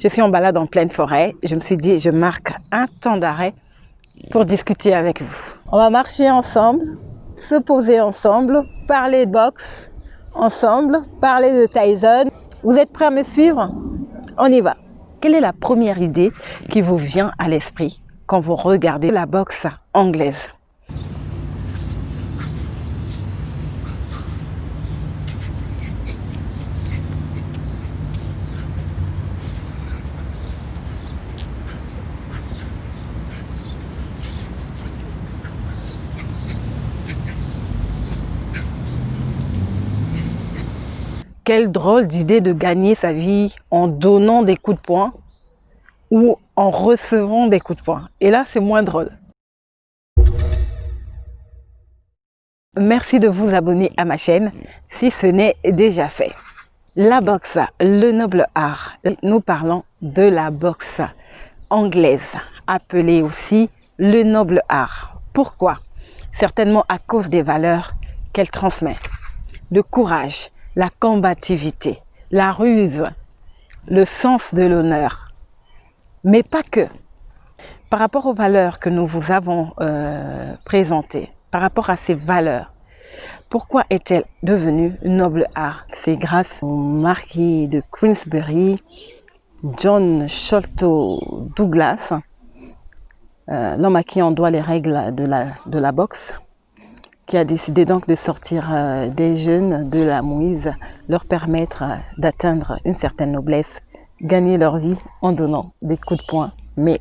Je suis en balade en pleine forêt. Je me suis dit, je marque un temps d'arrêt pour discuter avec vous. On va marcher ensemble, se poser ensemble, parler de boxe ensemble, parler de Tyson. Vous êtes prêts à me suivre? On y va. Quelle est la première idée qui vous vient à l'esprit quand vous regardez la boxe anglaise? Quelle drôle d'idée de gagner sa vie en donnant des coups de poing ou en recevant des coups de poing. Et là, c'est moins drôle. Merci de vous abonner à ma chaîne si ce n'est déjà fait. La boxe, le noble art. Nous parlons de la boxe anglaise, appelée aussi le noble art. Pourquoi? Certainement à cause des valeurs qu'elle transmet. Le courage, la combativité, la ruse, le sens de l'honneur. Mais pas que. Par rapport aux valeurs que nous vous avons présentées, par rapport à ces valeurs, pourquoi est-elle devenue noble art? C'est grâce au marquis de Queensberry, John Sholto Douglas, l'homme à qui on doit les règles de la boxe, qui a décidé donc de sortir des jeunes de la mouise, leur permettre d'atteindre une certaine noblesse, gagner leur vie en donnant des coups de poing, mais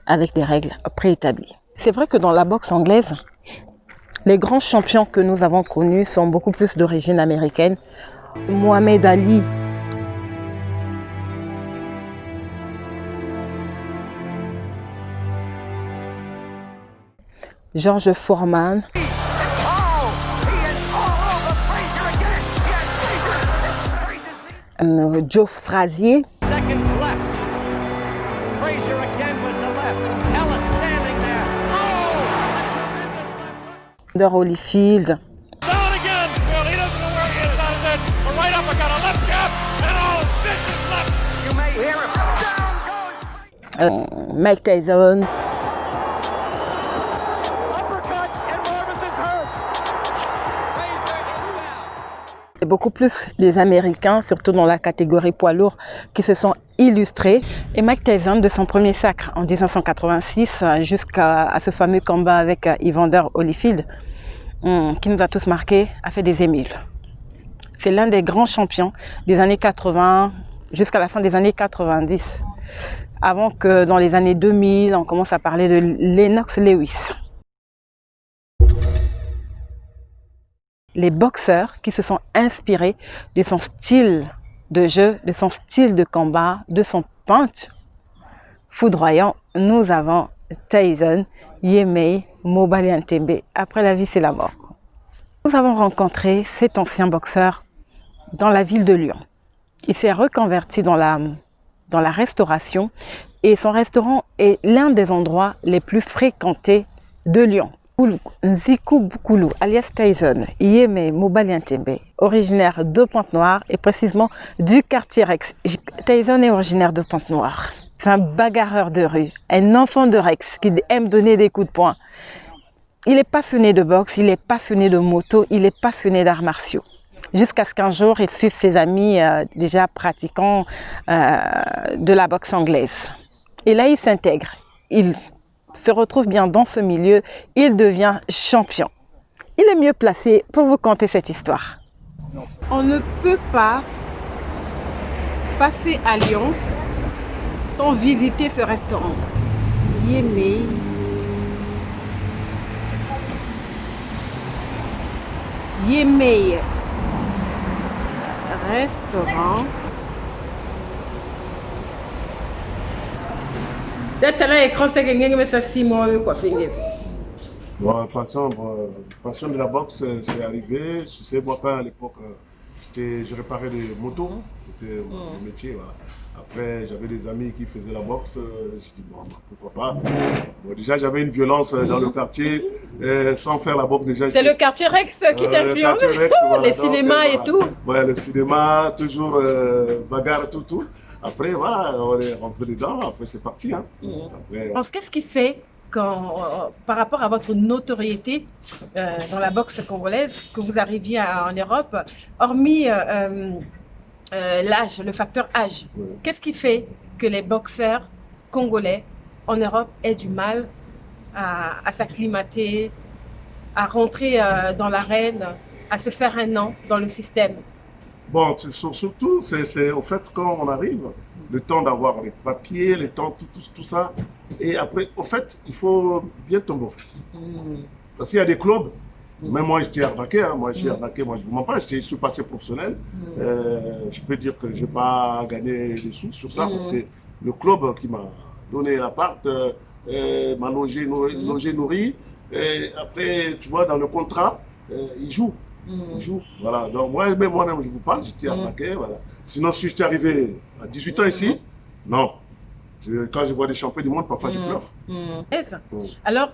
avec des règles préétablies. C'est vrai que dans la boxe anglaise, les grands champions que nous avons connus sont beaucoup plus d'origine américaine. Mohamed Ali, George Foreman, Joe Frazier, Holyfield, Mike Tyson, et beaucoup plus des Américains, surtout dans la catégorie poids lourd, qui se sont illustrés. Et Mike Tyson, de son premier sacre en 1986 jusqu'à ce fameux combat avec Evander Holyfield, qui nous a tous marqués, a fait des émules. C'est l'un des grands champions des années 80 jusqu'à la fin des années 90. Avant que dans les années 2000, on commence à parler de Lennox Lewis. Les boxeurs qui se sont inspirés de son style de jeu, de son style de combat, de son punch foudroyant. Nous avons Tyson, Yemei, Mobaliantembe. Après la vie, c'est la mort. Nous avons rencontré cet ancien boxeur dans la ville de Lyon. Il s'est reconverti dans la restauration et son restaurant est l'un des endroits les plus fréquentés de Lyon. Nziku Boukoulou, alias Tyson, Yemei Mobaliantembe, originaire de Pointe-Noire et précisément du quartier Rex. Tyson est originaire de Pointe-Noire. C'est un bagarreur de rue, un enfant de Rex qui aime donner des coups de poing. Il est passionné de boxe, il est passionné de moto, il est passionné d'arts martiaux. Jusqu'à ce qu'un jour, il suive ses amis déjà pratiquants de la boxe anglaise. Et là, il s'intègre. Il se retrouve bien dans ce milieu, il devient champion. Il est mieux placé pour vous conter cette histoire. On ne peut pas passer à Lyon sans visiter ce restaurant. Yemei. Yemei restaurant. Bon, passion de la boxe, c'est arrivé. Je sais, moi, quand à l'époque, je réparais des motos, c'était mon métier. Voilà. Après, j'avais des amis qui faisaient la boxe. J'ai dit, bon, pourquoi pas. Bon, déjà, j'avais une violence dans le quartier, sans faire la boxe déjà. C'est le quartier Rex qui t'influence, voilà, les cinémas et tout. Ouais, le cinéma, toujours bagarre, tout. Après, voilà, on est rentré dedans, après c'est parti. Hein. Après, Qu'est-ce qui fait par rapport à votre notoriété dans la boxe congolaise, que vous arriviez en Europe, hormis l'âge, le facteur âge, qu'est-ce qui fait que les boxeurs congolais en Europe aient du mal à s'acclimater, à rentrer dans l'arène, à se faire un nom dans le système? bon, surtout, c'est au fait quand on arrive, le temps d'avoir les papiers, le temps, tout ça. Et après, au fait, il faut bien tomber, au fait. Parce qu'il y a des clubs, même moi, j'étais arnaqué, hein, moi, j'ai arnaqué, moi, je ne vous mens pas, je suis passé professionnel. Je peux dire que je n'ai pas gagné des sous sur ça, parce que le club qui m'a donné l'appart m'a logé, nourri. Et après, tu vois, dans le contrat, il joue. Il joue. Voilà. Donc, moi-même, je vous parle, j'étais arnaqué. Voilà. Sinon, si j'étais arrivé à 18 ans ici, non. Quand je vois des champions du monde, parfois, je pleure. Alors,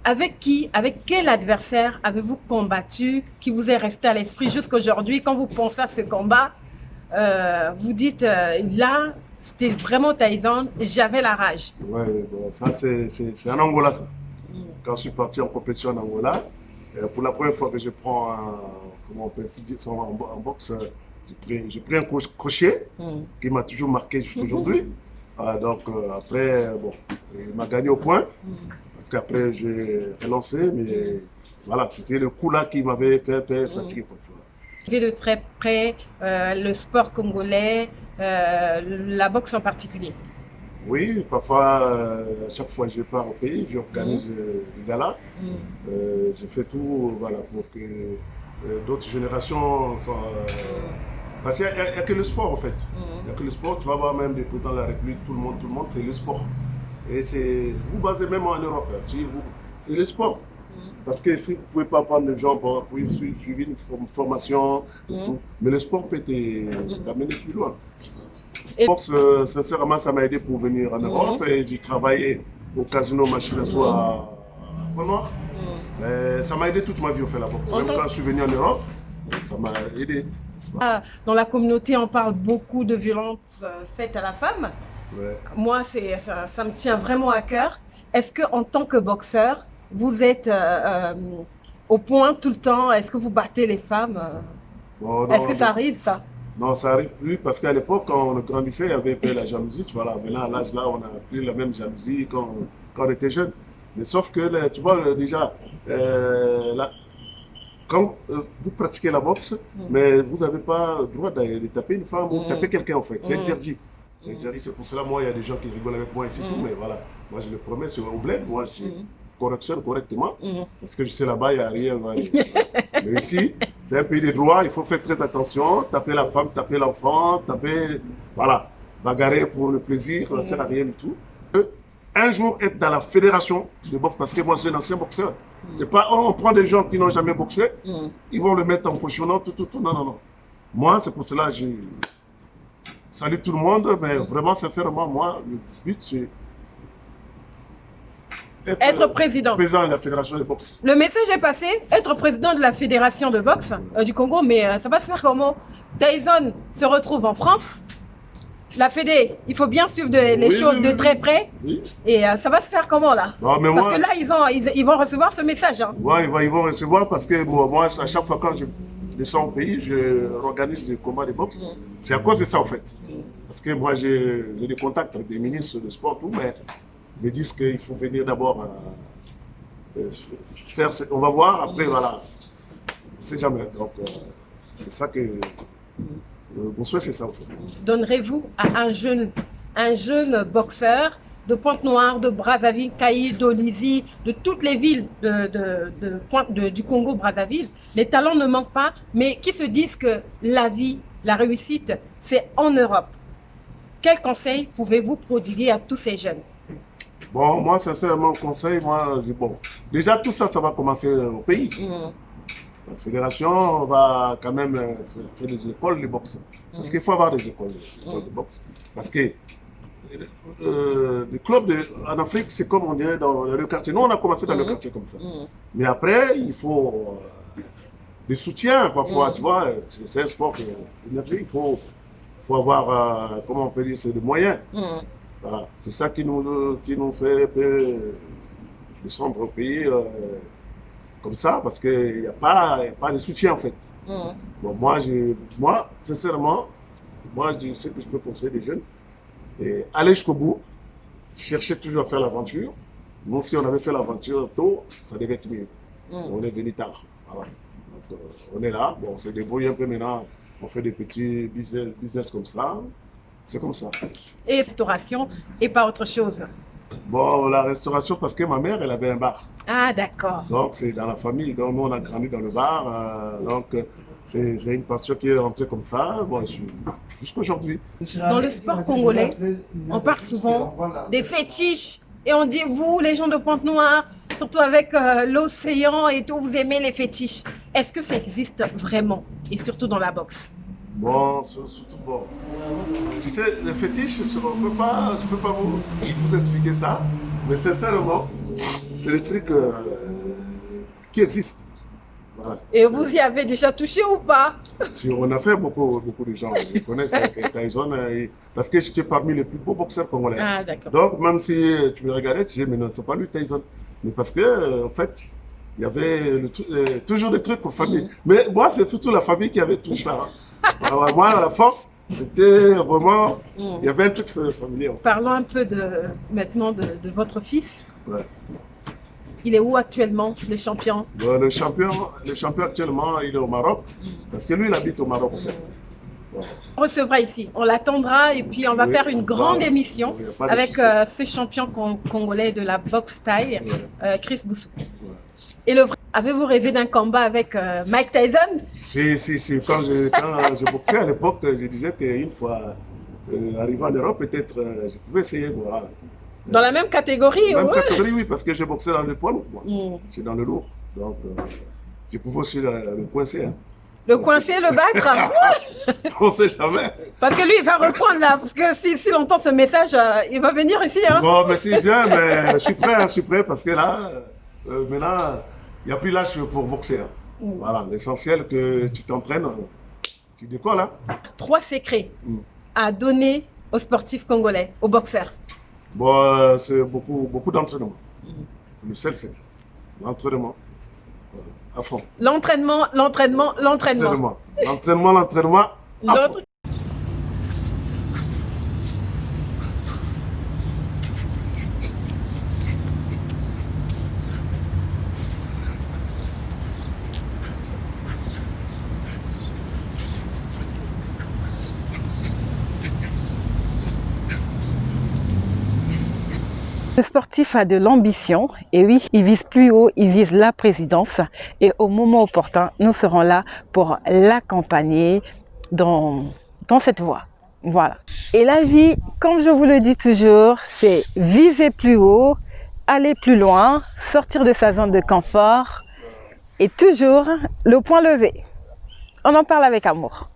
avec quel adversaire avez-vous combattu qui vous est resté à l'esprit jusqu'à aujourd'hui? Quand vous pensez à ce combat, vous dites, là, c'était vraiment Tyson, j'avais la rage. Ouais, bon, ça, c'est en Angola, ça. Quand je suis parti en compétition en Angola, pour la première fois que je prends comment on peut dire ça en boxe, j'ai pris un crochet qui m'a toujours marqué jusqu'à aujourd'hui. Donc après, bon, il m'a gagné au point, parce qu'après j'ai relancé, mais voilà, c'était le coup là qui m'avait fait fatiguer. J'ai de très près le sport congolais, la boxe en particulier. Oui, parfois, à chaque fois que je pars au pays, j'organise des galas. Je fais tout voilà, pour que d'autres générations soient... Parce qu'il n'y a que le sport en fait. Il n'y a que le sport, tu vas voir même des présidents de la République, tout le monde fait le sport. Et vous basez même en Europe, c'est le sport. Parce que vous ne pouvez pas prendre des gens pour suivre une formation, tout. Mais le sport peut t'amener plus loin. La boxe, sincèrement, ça m'a aidé pour venir en Europe et j'ai travaillé au casino Machine à Sous à Renoir. Ça m'a aidé toute ma vie au fait la boxe. Même quand je suis venu en Europe, ça m'a aidé. Dans la communauté, on parle beaucoup de violences faites à la femme. Moi, ça me tient vraiment à cœur. Est-ce qu'en tant que boxeur, vous êtes au point tout le temps? Est-ce que vous battez les femmes? Est-ce que ça arrive, ça? Non, ça n'arrive plus parce qu'à l'époque, quand on grandissait, il y avait la jalousie. Tu vois, là, maintenant, à l'âge là, on n'a plus la même jalousie quand on était jeune. Mais sauf que, tu vois, déjà, quand vous pratiquez la boxe, mais vous n'avez pas le droit de taper une femme ou de taper quelqu'un, en fait. C'est interdit. C'est interdit. C'est pour cela, moi, il y a des gens qui rigolent avec moi et c'est tout. Mais voilà, moi, je le promets, c'est au bled. Moi, je correctionne correctement. Parce que je sais là-bas, il n'y a rien. Mais ici, c'est un pays de droit, il faut faire très attention. Taper la femme, taper l'enfant, taper. Voilà. Bagarrer pour le plaisir, ça ne sert à rien du tout. Un jour, être dans la fédération de boxe, parce que moi, je suis un ancien boxeur. C'est pas, on prend des gens qui n'ont jamais boxé, ils vont le mettre en pochonnant, tout. Non, non, non. Moi, c'est pour cela que je salue tout le monde, mais vraiment, sincèrement, moi, le but, c'est être président de la fédération de boxe. Le message est passé, être président de la fédération de boxe du Congo, mais ça va se faire comment? Tyson se retrouve en France. La Fédé, il faut bien suivre les choses de très près. Et ça va se faire comment là? Non, mais parce que là, ils vont recevoir ce message. Hein. Ouais, ils vont recevoir parce que moi, à chaque fois quand je descends au pays, je organise des combats de boxe. C'est à cause de ça en fait. Parce que moi, j'ai des contacts avec des ministres de sport, tout, mais ils me disent qu'il faut venir d'abord faire. On va voir, après, voilà. On ne sait jamais. Donc, c'est ça que. Mon souhait, c'est ça en fait. Donnerez-vous à un jeune boxeur de Pointe-Noire, de Brazzaville, Caï, d'Olizy, de toutes les villes du Congo-Brazzaville, les talents ne manquent pas, mais qui se disent que la vie, la réussite, c'est en Europe. Quel conseil pouvez-vous prodiguer à tous ces jeunes? Bon, moi, sincèrement, conseil, moi, bon, déjà tout ça, ça va commencer au pays. La fédération va quand même faire des écoles de boxe. Parce qu'il faut avoir des écoles de boxe. Parce que les clubs en Afrique, c'est comme on dirait dans le quartier. Nous, on a commencé dans le quartier comme ça. Mais après, il faut des soutiens parfois, tu vois. C'est un sport énergie. Il faut faut avoir, comment on peut dire, c'est des moyens. Voilà. C'est ça qui nous fait un peu descendre au pays comme ça, parce qu'il n'y a pas de soutien en fait. Bon, moi, sincèrement, je sais que je peux conseiller des jeunes, et aller jusqu'au bout, chercher toujours à faire l'aventure. Nous, si on avait fait l'aventure tôt, ça devait être mieux. On est venu tard. Voilà. Donc, on est là, bon, on s'est débrouillé un peu maintenant, on fait des petits business comme ça. C'est comme ça. Et restauration et pas autre chose? Bon, la restauration, parce que ma mère, elle avait un bar. Ah, d'accord. Donc, c'est dans la famille. Donc, nous, on a grandi dans le bar. Donc, c'est une passion qui est rentrée comme ça. Bon, jusqu'à aujourd'hui. Dans le sport congolais, on parle souvent des fétiches. Et on dit, vous, les gens de Pointe-Noire, surtout avec l'océan et tout, vous aimez les fétiches. Est-ce que ça existe vraiment? Et surtout dans la boxe? Bon, surtout, bon. Tu sais, les fétiches, je ne peux pas vous expliquer ça. Mais sincèrement, c'est des trucs qui existent. Voilà. Et vous y avez déjà touché ou pas? Si on a fait beaucoup de gens connaissent Tyson, parce que j'étais parmi les plus beaux boxeurs congolais. Ah, d'accord. Donc, même si tu me regardais, tu disais, mais non, c'est pas lui Tyson. Mais parce que, en fait, il y avait toujours des trucs aux familles. Mais moi, c'est surtout la famille qui avait tout ça. Alors, moi, la force, c'était vraiment, il y avait un truc familier. Parlons un peu maintenant de votre fils. Ouais. Il est où actuellement, le champion? Bon, le champion actuellement, il est au Maroc, parce que lui, il habite au Maroc, en fait. Bon. On recevra ici, on l'attendra et puis on va faire une grande émission avec ce champion congolais de la boxe thaï, Chris Boussou. Ouais. Et avez-vous rêvé d'un combat avec Mike Tyson? Si. Quand je boxais à l'époque, je disais qu'une fois arrivé en Europe, peut-être je pouvais essayer. Voilà. Dans la même catégorie? Même catégorie, oui, parce que j'ai boxé dans le poids lourd, moi. C'est dans le lourd. Donc, je pouvais aussi le coincer. Hein. Le coincer, le battre? On ne sait jamais. Parce que lui, il va reprendre là. Parce que s'il entend ce message, il va venir ici. Hein. Bon, mais s'il vient, mais je suis prêt, parce que là, maintenant, il n'y a plus l'âge pour boxer. Hein. Voilà, l'essentiel que tu t'entraînes, tu décolles. Hein. 3 secrets à donner aux sportifs congolais, aux boxeurs. Bon, c'est beaucoup d'entraînement. C'est le seul secret. L'entraînement. À fond. L'entraînement. L'entraînement, à fond. Le sportif a de l'ambition et oui, il vise plus haut, il vise la présidence et au moment opportun, nous serons là pour l'accompagner dans cette voie. Voilà. Et la vie, comme je vous le dis toujours, c'est viser plus haut, aller plus loin, sortir de sa zone de confort et toujours le point levé. On en parle avec amour.